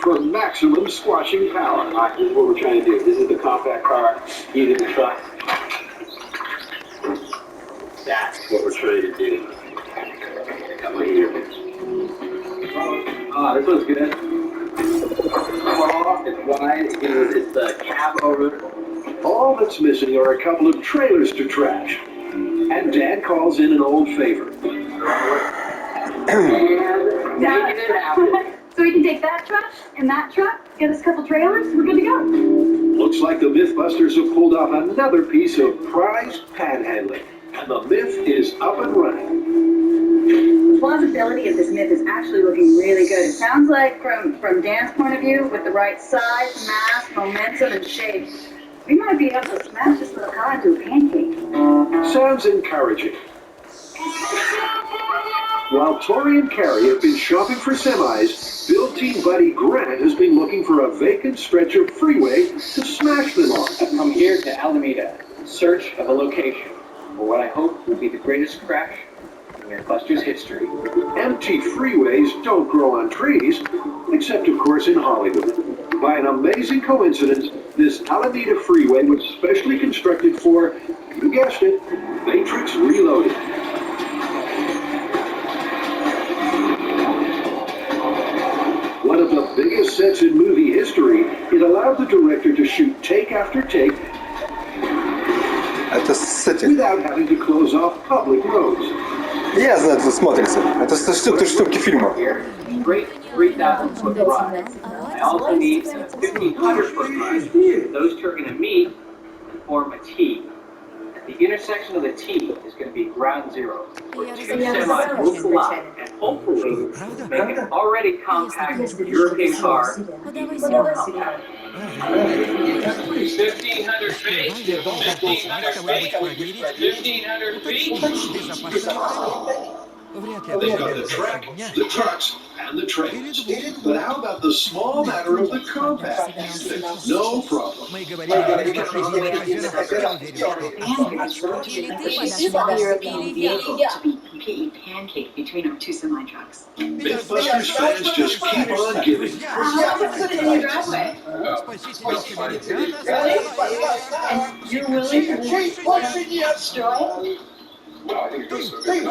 for maximum squashing power. All right, this is what we're trying to do. This is the compact car, heated the truck. That's what we're trying to do. Got my ear. This one's good. It's wide, it's the cab over. All that's missing are a couple of trailers to trash. And Dad calls in an old favor. So we can take that truck and that truck, get us a couple trailers, we're good to go. Looks like the Mythbusters have pulled off another piece of prized panhandling. And the myth is up and running. The plausibility of this myth is actually looking really good. It sounds like, from Dan's point of view, with the right size, mass, momentum, and shape, we might be able to smash this little car into a pancake. Sounds encouraging. While Tori and Carrie have been shopping for semis, Build Team buddy Grant has been looking for a vacant stretch of freeway to smash them on. I've come here to Alameda, in search of a location for what I hope will be the greatest crash in Mythbusters history. Empty freeways don't grow on trees, except of course in Hollywood. By an amazing coincidence, this Alameda freeway was specially constructed for, you guessed it, Matrix Reloaded. One of the biggest sets in movie history, it allowed the director to shoot take after take without having to close off public roads. Я знаю, это смотрится. Это штуки фильма. Great 3,000-foot ride. I also need 1,500-foot ride. Those two are going to meet and form a T. At the intersection of the T is going to be ground zero, where two semis will collide and hopefully make an already compact European car more compact. 1,500 feet, 1,500 feet, 1,500 feet. They've got the track, the trucks, and the trains. But how about the small matter of the compact? No problem. European vehicle to be completely pancaked between our two semi-trucks. Mythbusters fans just keep on giving. How about put it in your driveway? And you're willing to destroy it? Well, I think it goes so good.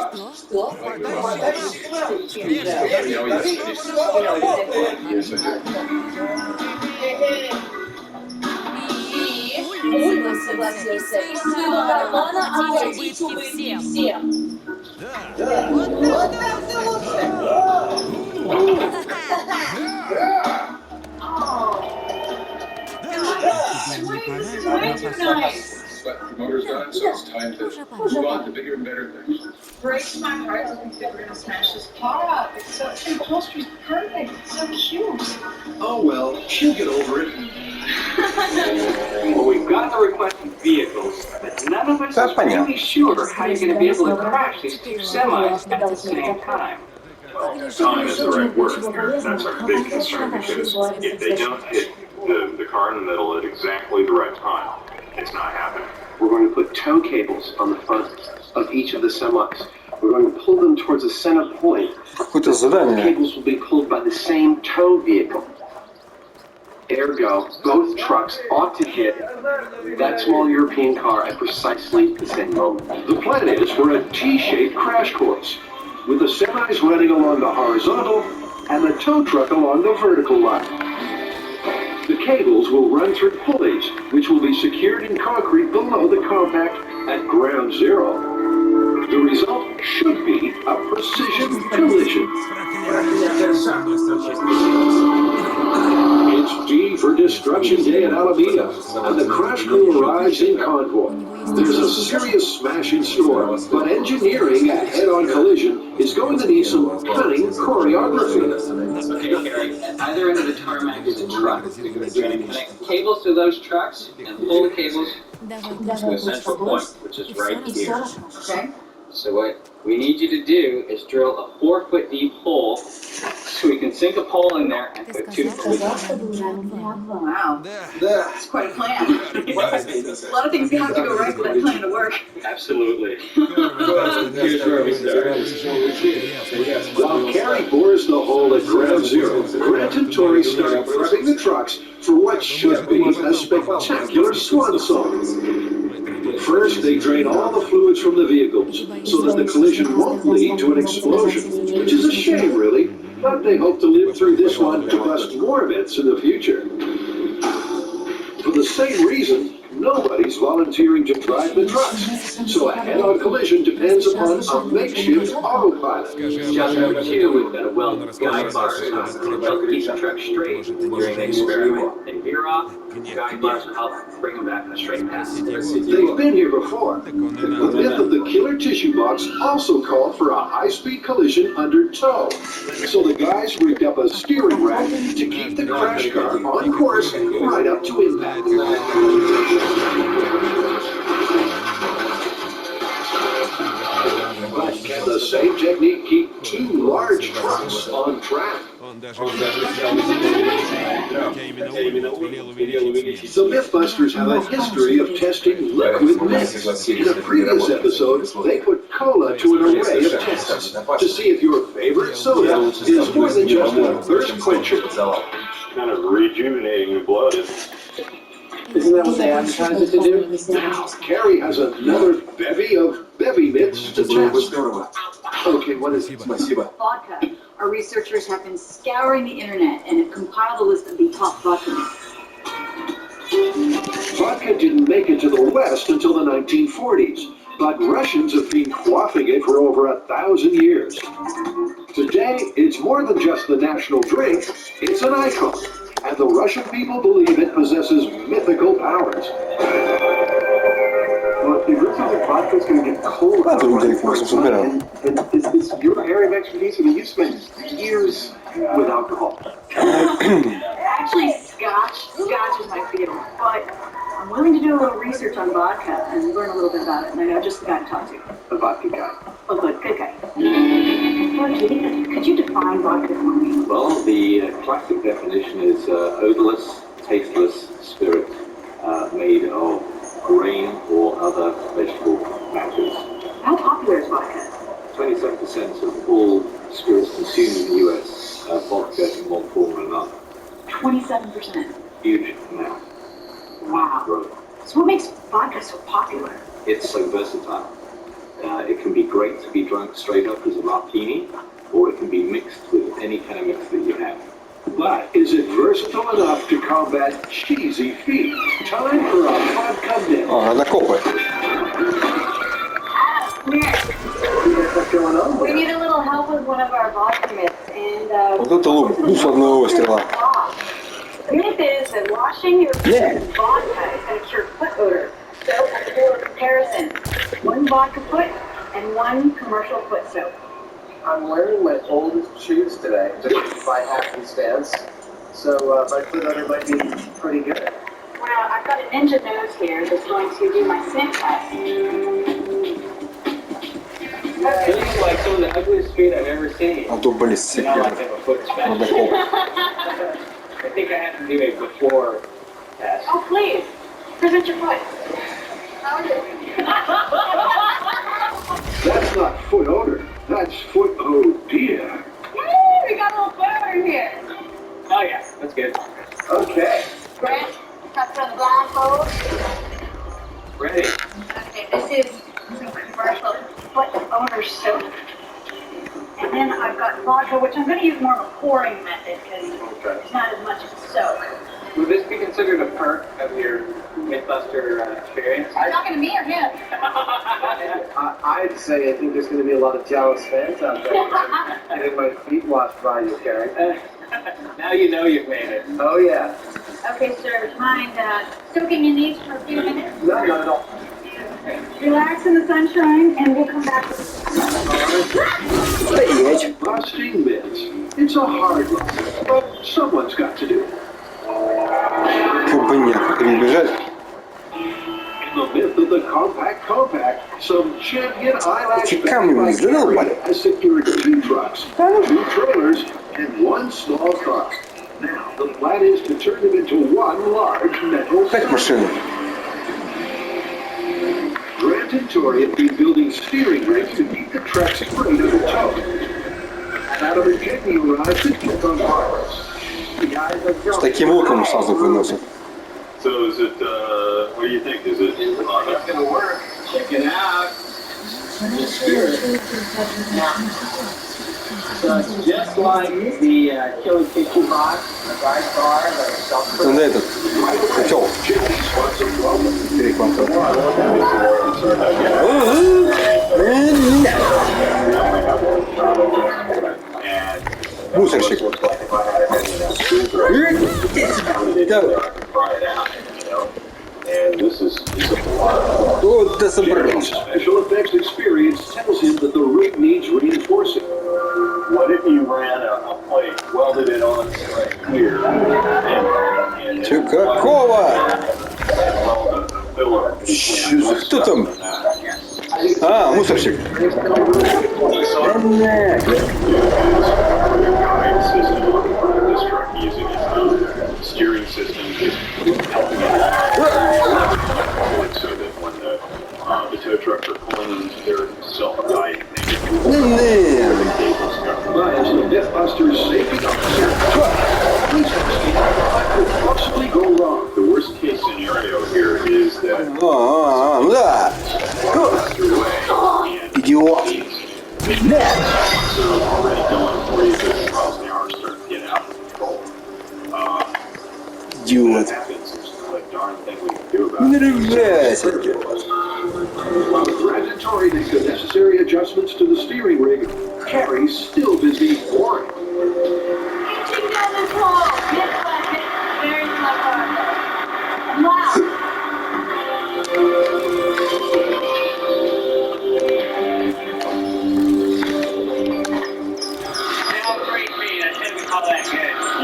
Nice. But the motor's done, so it's time to move on to bigger and better things. Breaks my heart to think that we're gonna smash this car up. It's so upholstery's perfect. It's so cute. Oh well, she'll get over it. Well, we've got the requested vehicles, but none of us is really sure how you're going to be able to crash these two semis at the same time. Time is the right word here. That's our big concern, because if they don't hit the car in the middle at exactly the right time, it's not happening. We're going to put tow cables on the front of each of the semis. We're going to pull them towards a center point. The cables will be pulled by the same tow vehicle. Ergo, both trucks ought to hit that small European car at precisely the same moment. The plan is for a T-shaped crash course, with the semis running along the horizontal and the tow truck along the vertical line. The cables will run through pulleys, which will be secured in concrete below the compact at ground zero. The result should be a precision collision. It's D for Destruction Day at Alameda, and the crash crew arrives in convoy. There's a serious smash in store, but engineering a head-on collision is going to need some cunning choreography. Okay, Carrie, at either end of the tarmac is a truck. We're going to connect cables to those trucks and pull the cables to a central point, which is right here. Okay. So what we need you to do is drill a 4-foot deep hole so we can sink a pole in there and put 2 poles. Wow. That's quite a plan. A lot of things have to go right for that plan to work. Absolutely. Here's where we start. While Carrie bores the hole at ground zero, Grant and Tori start prepping the trucks for what should be a spectacular swan song. First, they drain all the fluids from the vehicles so that the collision won't lead to an explosion, which is a shame, really, but they hope to live through this one to bust more myths in the future. For the same reason, nobody's volunteering to drive the trucks, so a head-on collision depends upon a makeshift autopilot. Job number 2, we've got a weld guide bars to help keep the truck straight during the experiment. They veer off, guide bars will help bring them back in a straight path. They've been here before. The myth of the killer tissue box also called for a high-speed collision under tow. So the guys rigged up a steering rack to keep the crash car on course right up to impact. But can the same technique keep 2 large trucks on track? The Mythbusters have a history of testing liquid myths. In a previous episode, they put cola to an array of tests to see if your favorite soda is more than just a thirst quencher. Kind of rejuvenating the blood. Isn't that what they advertise it to do? Now, Carrie has another bevy of bevy myths to test. Okay, what is it? Vodka. Our researchers have been scouring the internet and have compiled a list of the top vodka myths. Vodka didn't make it to the West until the 1940s, but Russians have been quaffing it for over 1,000 years. Today, it's more than just the national drink, it's an icon, and the Russian people believe it possesses mythical powers. Well, if you're looking at vodka, it's going to get cold. And is your area of expertise? I mean, you spend years with alcohol. Actually, Scotch is my field, but I'm willing to do a little research on vodka and learn a little bit about it, and I know just the guy to talk to. A vodka guy. Oh, good guy. Could you define vodka for me? Well, the classic definition is odorless, tasteless spirit made of grain or other vegetable matters. How popular is vodka? 27% of all spirits consumed in the US are vodka in one form or another. 27%. Huge amount. Wow. Growth. So what makes vodka so popular? It's so versatile. It can be great to be drunk straight up as a martini, or it can be mixed with any kind of mix that you have. But is it versatile enough to combat cheesy feet? Time for a vodka myth. Надо копать. What's going on? We need a little help with one of our vodka myths, and Вот это лук, с одного выстрела. The myth is that washing your feet with vodka is going to cure foot odor. So, for comparison, 1 vodka foot and 1 commercial foot soap. I'm wearing my oldest shoes today, just by happenstance. So my foot odor might be pretty good. Well, I've got a ninja nose here that's going to do my sniff test. Those are like some of the ugliest feet I've ever seen. А то, блин, You сикер. know, like have a foot Надо special. копать. I think I have to do a before test. Oh, please, present your foot. How is it? That's not foot odor. That's foot oh dear. Yay, we got a little foot odor here. Oh yeah, that's good. Okay. Grant, cut from the blindfold. Ready? Okay, this is some commercial foot odor soap. And then I've got vodka, which I'm going to use more of a pouring method because it's not as much as a soak. Would this be considered a perk of your Mythbuster experience? Are you talking to me or him? I'd say I think there's going to be a lot of jealous fans out there getting my feet washed by you, Carrie. Now you know you've made it. Oh, yeah. Okay, sir, would you mind soaking in these for a few minutes? No, not at all. Relax in the sunshine, and we'll come back with Busting myths. It's a hard one, but someone's got to do it. Как бы нет, перебежать. In the myth strength of the compact, some champion eyelash Камни задолбали. has secured 2 trucks, 2 trailers, and 1 small car. Now, the plan is to turn them into 1 large metal Пять машин. Grant and Tori have been building steering rigs to keep the trucks straight as a toe. Adam and Jamie arrived to check on progress. С таким оком сразу выносят. So is it, what do you think? Is it It's gonna work. Check it out. So it's just like the Killer Kitchen box, the guide car, the self. Это этот котел. Перекладывает. Мусорщик. Вот да собрался. Special effects experience tells him that the rig needs reinforcing. What if you ran a plate, welded it on right here, and Чё, какого? Кто там? А, мусорщик. steering system just helping it so that when the tow trucks are pulling them, they're self-guiding. As the Mythbusters safety officer, please understand what could possibly go wrong. The worst case scenario here is that Да. Идиот. so already going 40 miles an hour starting to get out of control. Идиот. Happens, there's not a darn thing we can do about Не it. рывайся. While Grant and Tori make the necessary adjustments to the steering rig, Carrie's still busy boring.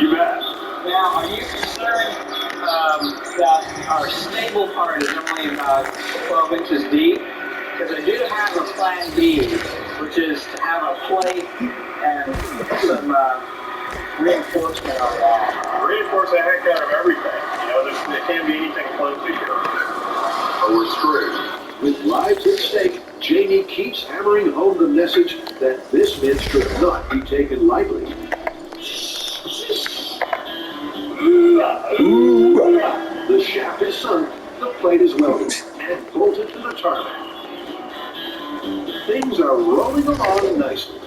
You bet. Now, are you concerned that our stable part is only about 12 inches deep? Because I do have a plan B, which is to have a plate and some reinforcement on that. Reinforce the heck out of everything. You know, there can't be anything flimsy here. Or we're screwed. With lives at stake, Jamie keeps hammering home the message that this myth should not be taken lightly. The shaft is sunk, the plate is welded, and bolted to the tarmac. Things are rolling along nicely.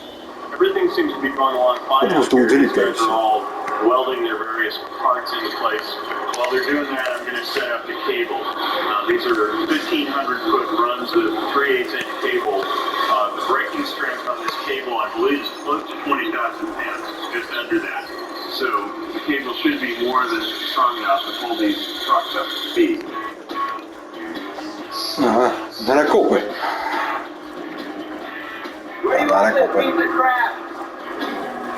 Everything seems to be going along fine. Потому что These удалить guys дальше. are all welding their various parts into place. While they're doing that, I'm going to set up the cable. These are 1,500-foot runs of 3/8-inch cable. The braking strength on this cable, I believe, is close to 20,000 pounds, just under that. So the cable should be more than strong enough to pull these trucks up to speed. Ага, заракопы. Where do you want this piece of crap?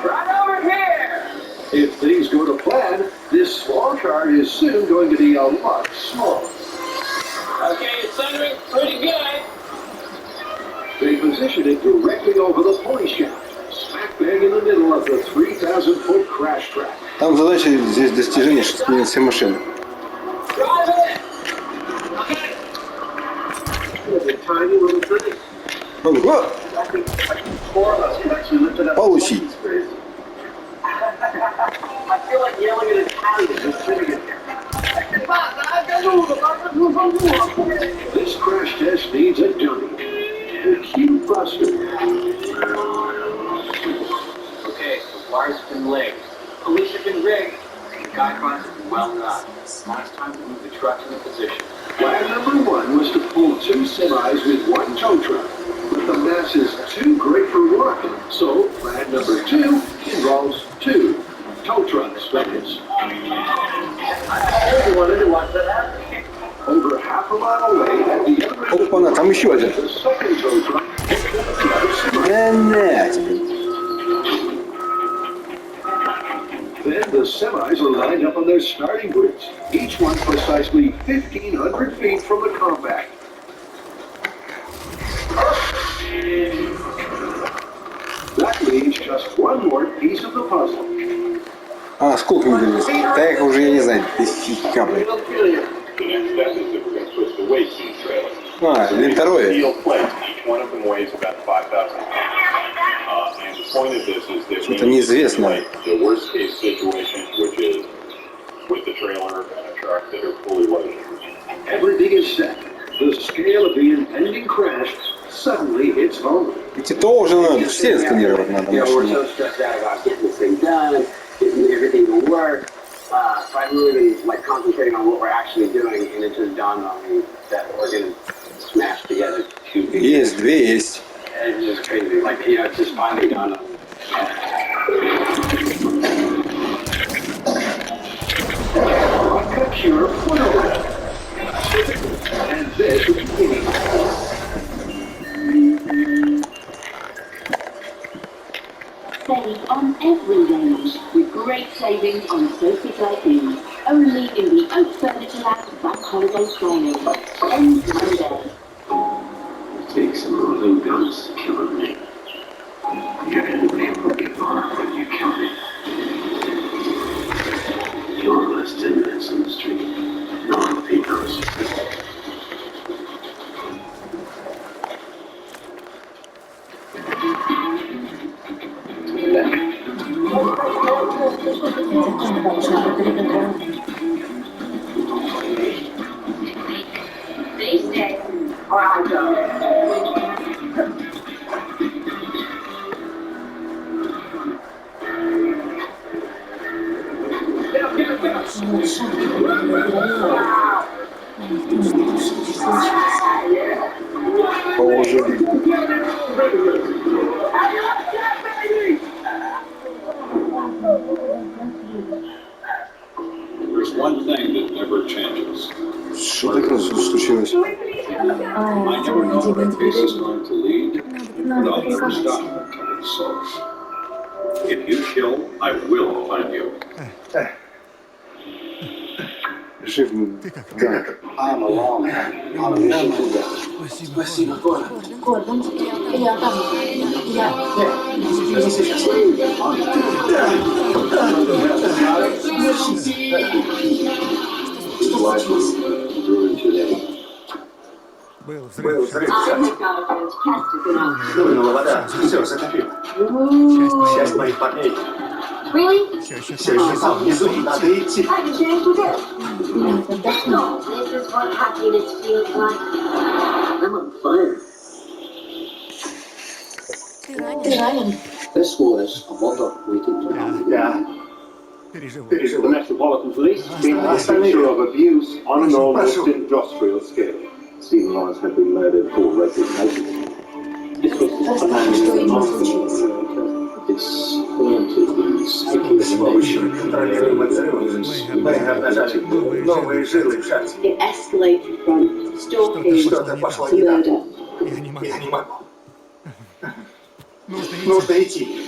Right over here! If things go to plan, this small car is soon going to be a lot smaller. Okay, it's centering pretty good. They position it directly over the pulley shaft, smack bang in the middle of the 3,000-foot crash track. Там задача здесь достижение 6 машин. Drive it! Okay. It's a tiny little thing. Ого! I think 4 of us can actually lift it up. Получи. I feel like yelling at Italian just sitting in here. This crash test needs a dummy. The cute buster. Okay, the wires have been laid. Police have been rigged. The guy cars have been welded up. Now it's time to move the truck into position. Plan number 1 was to pull 2 semis with 1 tow truck. But the mass is too great for one. So plan number 2 involves 2 tow trucks. That is. Over half a mile away at the other end of Опа-на, там еще один. the second tow truck. Then the semis are lined up on their starting grids, each one precisely 1,500 feet from the compact. That leaves just one more piece of the puzzle. А, сколько выделилось? Да их уже, я не знаю, фига, блядь. The next step is that we're going to twist the weights in the trailer. А, винторое. Steel plates, each one of them weighs about 5,000 pounds. And the point of this is that Что-то неизвестное. the worst case situation, which is with the trailer and a truck that are fully loaded. Everything is set. The scale of the impending crash suddenly hits home. Эти тоже надо, все сканировать надо. You know, we're машину. so stressed out about getting this thing done, getting everything to work. So I've really been like concentrating on what we're actually doing, and it just dawned on me that we're gonna smash together two big. Есть, две есть. It's just crazy. Like, you know, it's just finally dawned on me. Vodka Cure foot over. And this is beginning. Save on every range with great savings on sofas like these. Only in the Oak Furniture Lab Bank Holiday Friday. End Monday. Take some real guns to kill a man. Your enemy will be born when you kill me. You're less 10 minutes on the street. No one will be noticed. These days, or I go. Положили. There's one thing that never changes. Что такое случилось? I never know where a case is going to lead, but I'll never stop until it's solved. If you kill, I will find you. Жив, да. I'm alone on a mission to death. Спасибо, Коля. Гордон, я там. Не сейчас. Был взрыв. Хлынула вода. Все, затопил. Часть моих парней. Really? Все еще там внизу. Надо идти. I can change with this. No, this is what happiness feels like. I'm on fire. Ты ранен? This was a lot of waiting to happen. Yeah. The Metropolitan Police being a picture of abuse on an almost industrial scale. Stephen Lawrence had been murdered for resignation. This was a man Что with a ему master. случилось? It's going to be С помощью контролируемых взрывов мы обнаружили новые жилы в шахте. It escalated from stalking Что-то пошло to не так. murder. Я не могу. Нужно идти.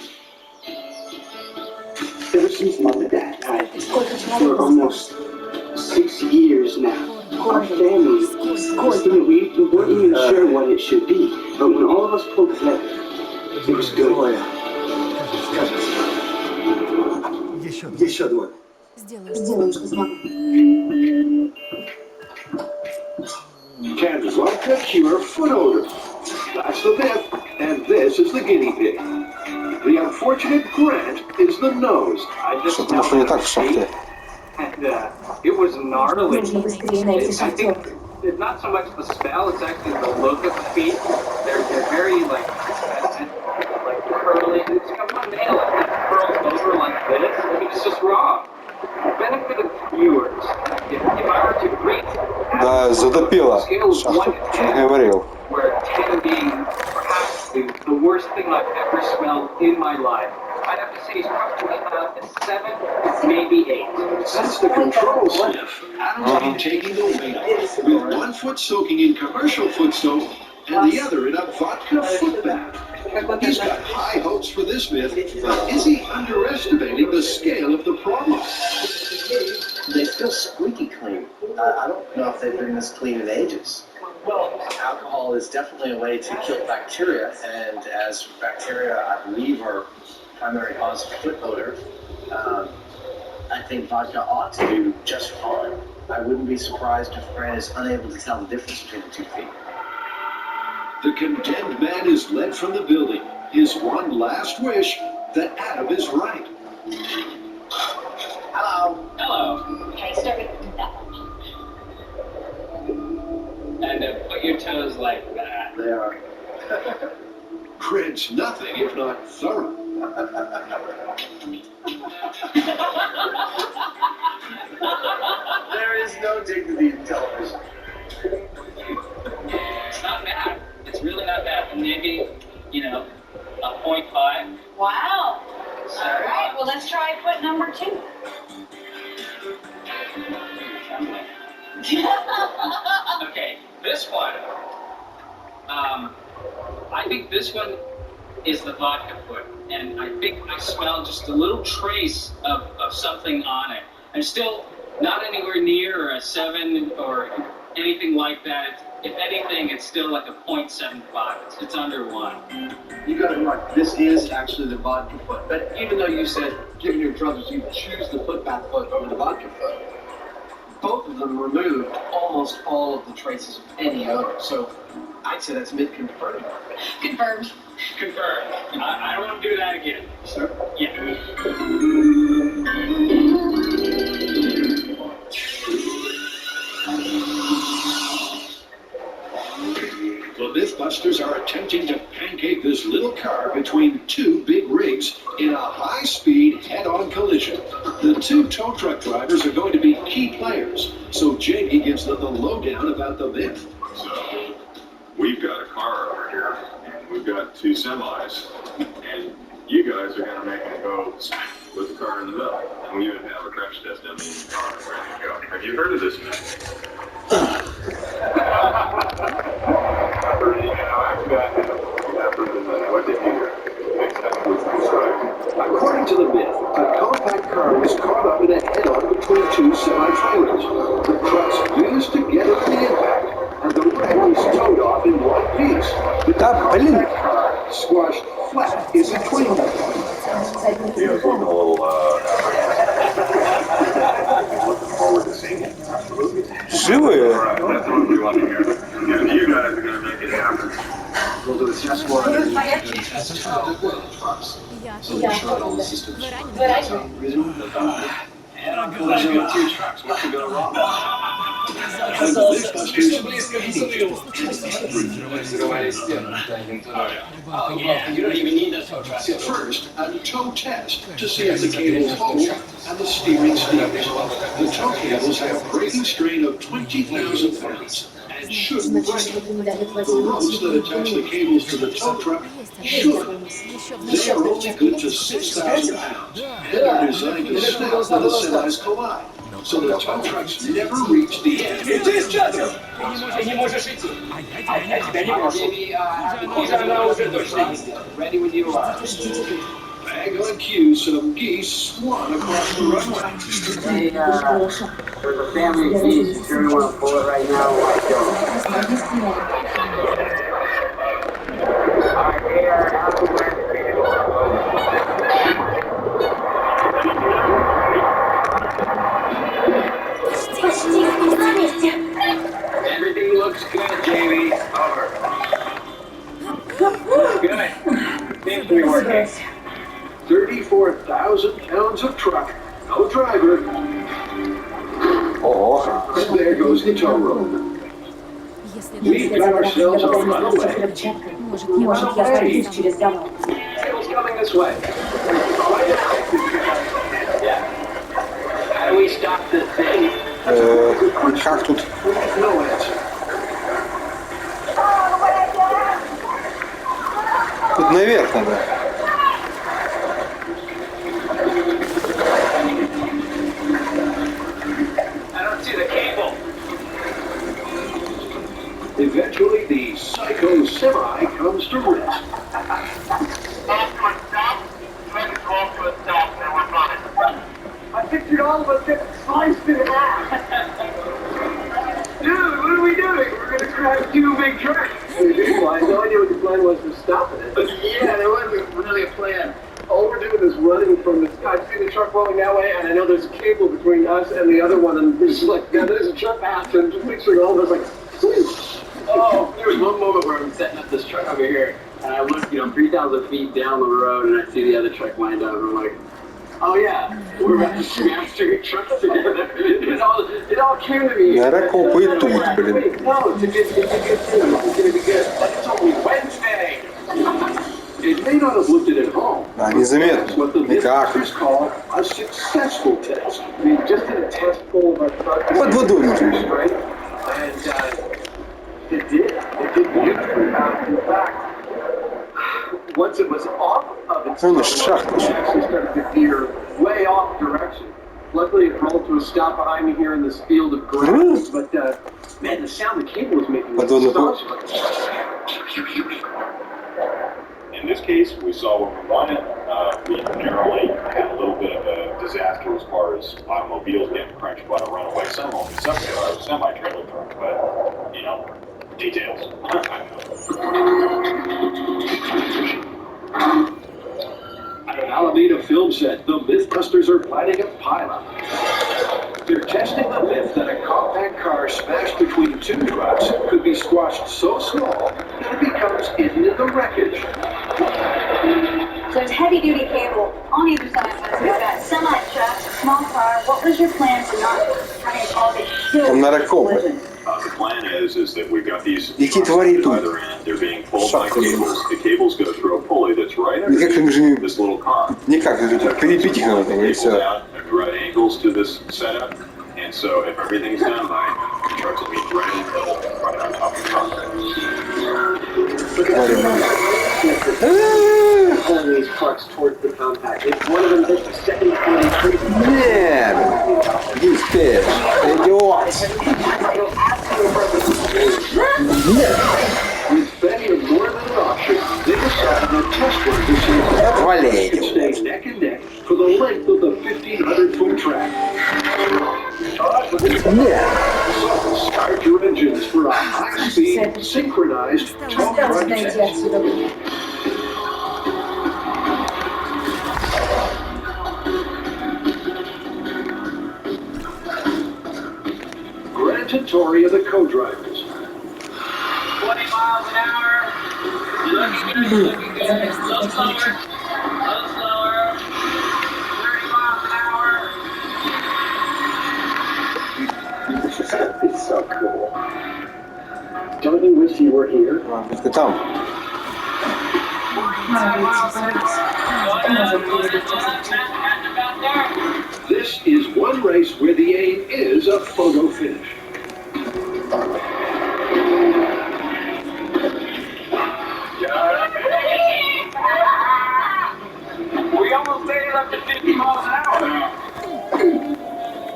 Ever since Mom and Dad died, Сколько for человек? almost 6 years now, our family, we weren't even sure what it should be. But when all of us pulled together, it was good. Кажется. Еще двое. Сделаю, что смогу. Kansas Vodka Cure foot odor. That's the myth, and this is the guinea pig. The unfortunate Grant is the nose. I just Что-то пошло не так в шахте. And it was gnarly. Нужно быстрее найти I шахтер. think it's not so much the smell, it's actually the look of the feet. They're very like curly. It's got one nail that curls over like this. I mean, it's just wrong. The benefit of viewers, if I were to rate Да, затопило scale of 1 шахту. to Что я 10, говорил. where 10 being perhaps the worst thing I've ever smelled in my life, I'd have to say it's probably about a 7, maybe 8. That's the control sniff. Adam's been taking the weight off, with one foot soaking in commercial foot soap and the other in a vodka foot bath. He's got high hopes for this myth, but is he underestimating the scale of the problem? They still squeaky clean. I don't know if they've been this clean in ages. Well, alcohol is definitely a way to kill bacteria, and as bacteria, I believe, are primary cause of foot odor, I think vodka ought to do just fine. I wouldn't be surprised if Fran is unable to tell the difference between the two feet. The condemned man is led from the building. His one last wish that Adam is right. Hello. Hello. Okay, start with that. And put your toes like that. They are. Cred's nothing if not thorough. There is no dignity in television. It's not bad. It's really not bad. And maybe, you know, a 0.5. Wow. All right, well, let's try foot number 2. Okay, this one. I think this one is the vodka foot, and I think I smell just a little trace of something on it. I'm still not anywhere near a 7 or anything like that. If anything, it's still like a 0.75. It's under 1. You got it right. This is actually the vodka foot. But even though you said, given your druthers, you choose the foot bath foot over the vodka foot, both of them removed almost all of the traces of any odor. So I'd say that's mid-confirmed. Confirmed. Confirmed. I don't want to do that again. Sir? Yeah. The Mythbusters are attempting to pancake this little car between 2 big rigs in a high-speed head-on collision. The 2 tow truck drivers are going to be key players, so Jamie gives them the lowdown about the myth. So, we've got a car over here, and we've got 2 semis, and you guys are going to make it go with the car in the middle. And we even have a crash test dummy in the car ready to go. Have you heard of this myth? According to the myth, a compact car was caught up in a head-on between 2 semi-trailers. The trucks fused together in the impact, and the wreck was towed off in one piece. The compact car squashed flat is between them. Dio's looking a little, looking forward to seeing it. Живые? Right, that's what we want to hear. Yeah, you guys are going to make it happen. We'll do a test one and test trucks. So we'll show it all the systems. And I'm collision with 2 trucks. What could go wrong? Oh yeah, you don't even need a tow truck. First, a tow test to see if the cables hold and the steering steers. The tow cables have braking strain of 20,000 pounds and shouldn't break. The ropes that attach the cables to the tow truck should. They are only good to 6,000 pounds, and they're designed to snap when the semis collide, so the tow trucks never reach the end. Ты не можешь идти. А я тебя не брошу. Уже она уже точно ездит. Ready when you are. Bag on cue, some geese swan across the runway. Hey, there's a family of geese. Sure you want to pull it right now? Why don't? Everything looks good, Jamie. Over. Good. Seems to be working. 34,000 pounds of truck, no driver. Ого. And there goes the tow rope. We've got ourselves a runaway. Cable's coming this way. Yeah. How do we stop this thing? Как тут? No answer. Тут наверх надо. I don't see the cable. Eventually, the psycho semi comes to rest. I pictured all of us getting sliced in half. big truck. Well, I had no idea what the plan was for stopping it. Yeah, there wasn't really a plan. All we're doing is running from this. I see the truck rolling that way, and I know there's a cable between us and the other one, and we're just like, yeah, there's a truck past, and just picturing all of us like, oh, there was one moment where I'm setting up this truck over here, and I look, 3,000 feet down the road, and I see the other truck lined up, and I'm like, oh yeah, we're about to smash two trucks together. It all came to me. Наверное, копы и тут, блин. No, it's a good thing. It's gonna be good. But it's only Wednesday. It may not have looked it at home. Незаметно. What the Никак. mythbusters call a successful test. We just did a test full of our trucks. Под водой можно. Right? And it did. It did beautifully. In fact, once it was off of its Ну, it шахта. actually started to veer way off direction. Luckily, it rolled to a stop behind me here in this field of grass. But man, the sound the cable was making was astonishing. In this case, we saw what we wanted. We narrowly had a little bit of a disaster as far as automobiles getting crunched by a runaway semi-trailer truck, but, details. At an Alameda film set, the Mythbusters are planning a pilot. They're testing the myth that a compact car smashed between two trucks could be squashed so small that it becomes hidden in the wreckage. So there's heavy-duty cable on either side. We've got semi-truck, a small car. What was your plan to not having it all get killed? Там надо копы. The plan is that we've got these И какие твари тут? either end. They're being pulled by cables. The cables go through a pulley that's right Никак under же this little car. никак, перепить их надо, и Cables все. out at the right angles to this setup, and so if everything's done right, the trucks will be right in the middle, right on top of the car. Pulling these trucks towards the compact. If one of them hits the second one, Нет, не успеешь. Идиот. With Betty and more than an option, they decided to test run to see if Отвали. they could stay neck and neck for the length of the 1,500-foot track. Нет. So start your engines for a high-speed, synchronized tow truck test. Grant and Tori are the co-drivers. 20 miles an hour. Looking good, looking good. A little slower. A little slower. 30 miles an hour. It's so cool. Don't you wish you were here? Ты там. This is one race where the aim is a photo finish. We almost made it up to 50 miles an hour.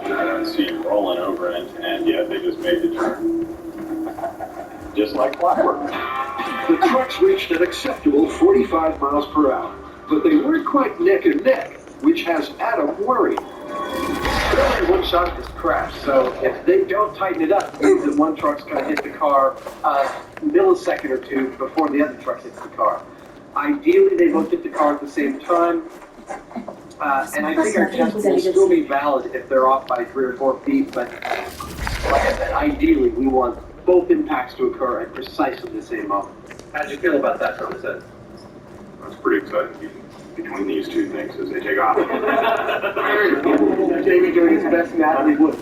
I don't see you rolling over it, and yet they just made the turn. Just like clockwork. The trucks reached an acceptable 45 miles per hour, but they weren't quite neck and neck, which has Adam worried. They're only one shot at this crash, so if they don't tighten it up, it means that one truck's going to hit the car a millisecond or two before the other truck hits the car. Ideally, they both hit the car at the same time, and I think our test will still be valid if they're off by 3 or 4 feet, but like I said, ideally, we want both impacts to occur at precisely the same moment. How did you feel about that, Thomas? That's pretty exciting between these two things as they take off. Jamie doing his best Natalie Wood.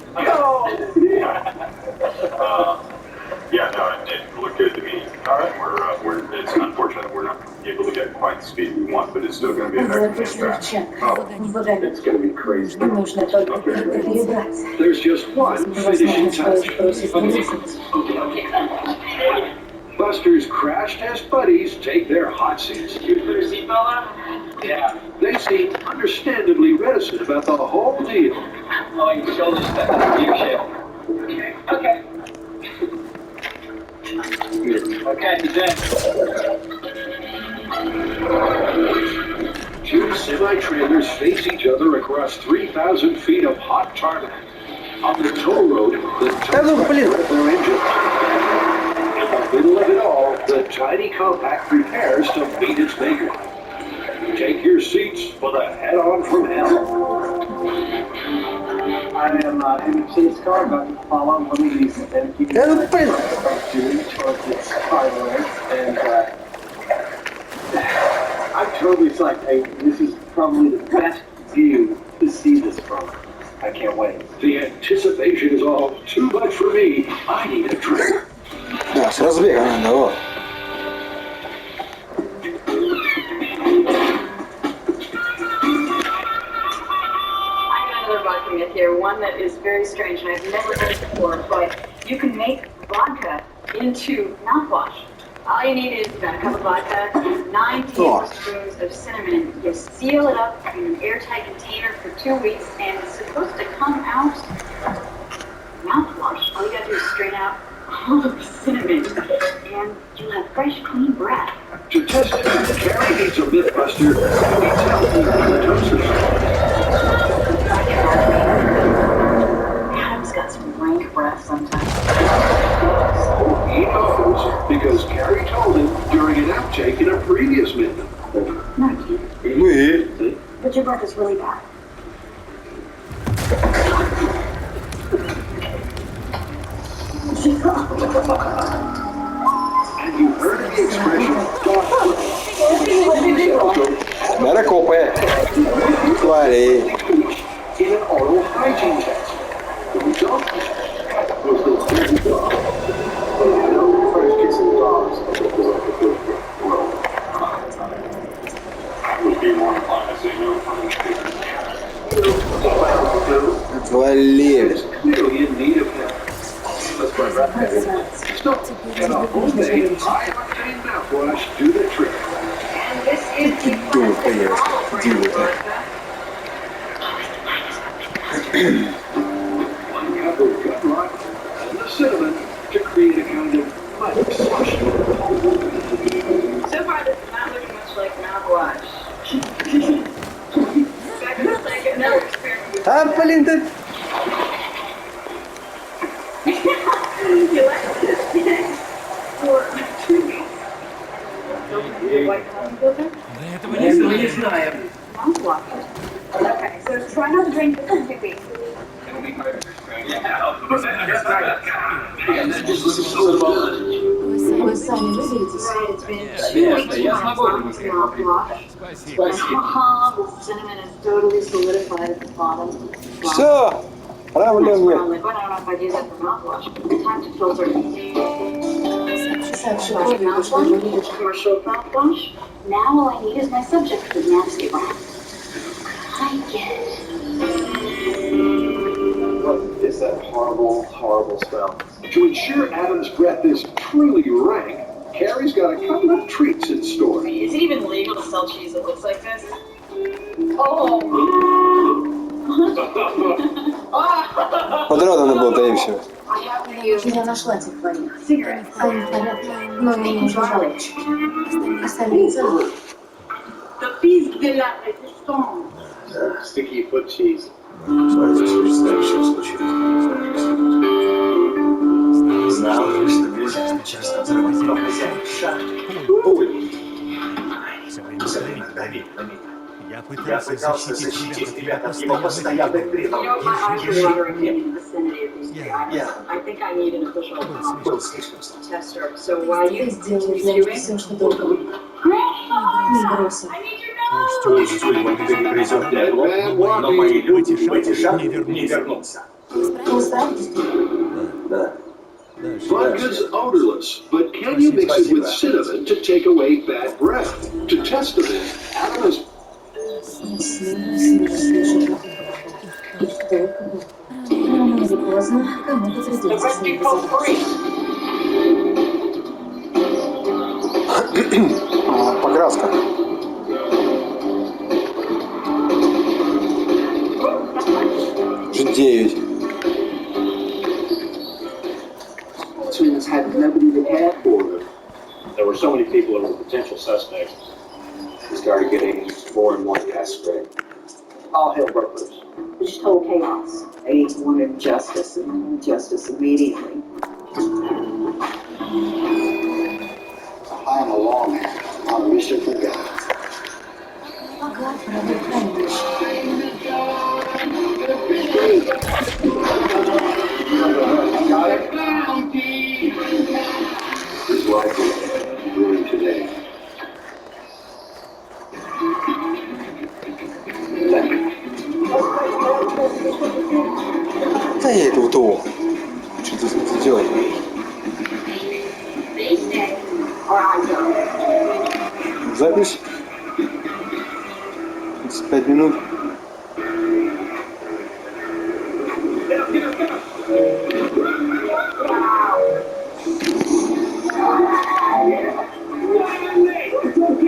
Yeah, no, it looked good to me. It's unfortunate we're not able to get quite the speed we want, but it's still going to be an excellent track. It's going to be crazy. There's just one finishing touch. Busters crash test buddies take their hot seats. You put your seatbelt on? Yeah. They seem understandably reticent about the whole deal. Oh, your shoulders stuck in the gear shift. Okay. Okay, he's in. Two semi-trailers face each other across 3,000 feet of hot tarmac. On the toll road, the tow truck revved their engine. middle of it all, the tiny compact prepares to meet its maker. Take your seats for the head-on from hell. I am in the police car about to follow one of these empty Я понял. due towards its highway, and I'm totally psyched. Hey, this is probably the best view to see this from. I can't wait. The anticipation is all too much for me. I need a drink. Да, с разбега надо, вот. I got another vodka myth here, one that is very strange and I've never heard it before, but you can make vodka into mouthwash. All you need is about a cup of vodka, 9 tablespoons of cinnamon. You seal it up in an airtight container for 2 weeks, and it's supposed to come out mouthwash. All you gotta do is strain out all of the cinnamon, and you'll have fresh, clean breath. To test it, Carrie needs a Mythbuster and needs help with the toaster. Adam's got some rank breath sometimes. He knows because Carrie told him during an outtake in a previous myth. No, you can't. Мы. But your breath is really bad. And you heard the expression, Надо копать. Твари. in an oral hygiene test. The result was the dead dog. You know, first kissing dogs was like a good well, I would be more inclined to say no for Отвали. clearly in need of help. Let's put right there. So, can a homemade high-octane mouthwash do the trick? And this is the Думаю, plastic конечно. bottle brand Делаю vodka. One cup of gut rock and the cinnamon to create a kind of light slush. So far, this is not looking much like mouthwash. Back in a second, another experiment. А, блин, ты... You like this? For 2 weeks. The white coffee filter? Не знаю. Mouthwash. Okay, so try not to drink this in 2 weeks. Вы сами вызовитесь. Я смогу вынести. The cinnamon is totally solidified at the bottom. Все. Проблем нет. But I don't know if I'd use it for mouthwash. Time to filter. Commercial mouthwash. Now all I need is my subject for the nasty one. I get it. What is that horrible, horrible smell? To ensure Adam's breath is truly rank, Carrie's got a couple of treats in store. Is it even legal to sell cheese that looks like this? Oh! Подряд надо было, да и все. Я нашла этих двоих. Cigarettes. Они в порядке, но мне нужно жалочь. Остальные целые. The fils de la résistance. Sticky foot cheese. Знал, что здесь сейчас концертный хозяин. Давид. Я пытался защитить тебя от его постоянных требований. My eyes are watering in the vicinity of these two items. I think I need an official Был слишком tester. So while you continue doing, не бросил. Пусть его перегрызет для глотки, но мои люди в эти шаги не вернутся. Да. Vodka's odorless, but can you mix it with cinnamon to take away bad breath? To test the myth, Adam has Покраска. Уже 9. Twins had nobody to care for them. There were so many people that were potential suspects. We started getting more and more desperate. All hell broke loose. Just total chaos. They wanted justice and justice immediately. О, что-то идет. Запись. 35 минут.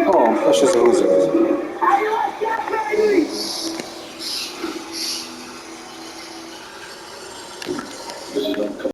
О, а сейчас загрузилось.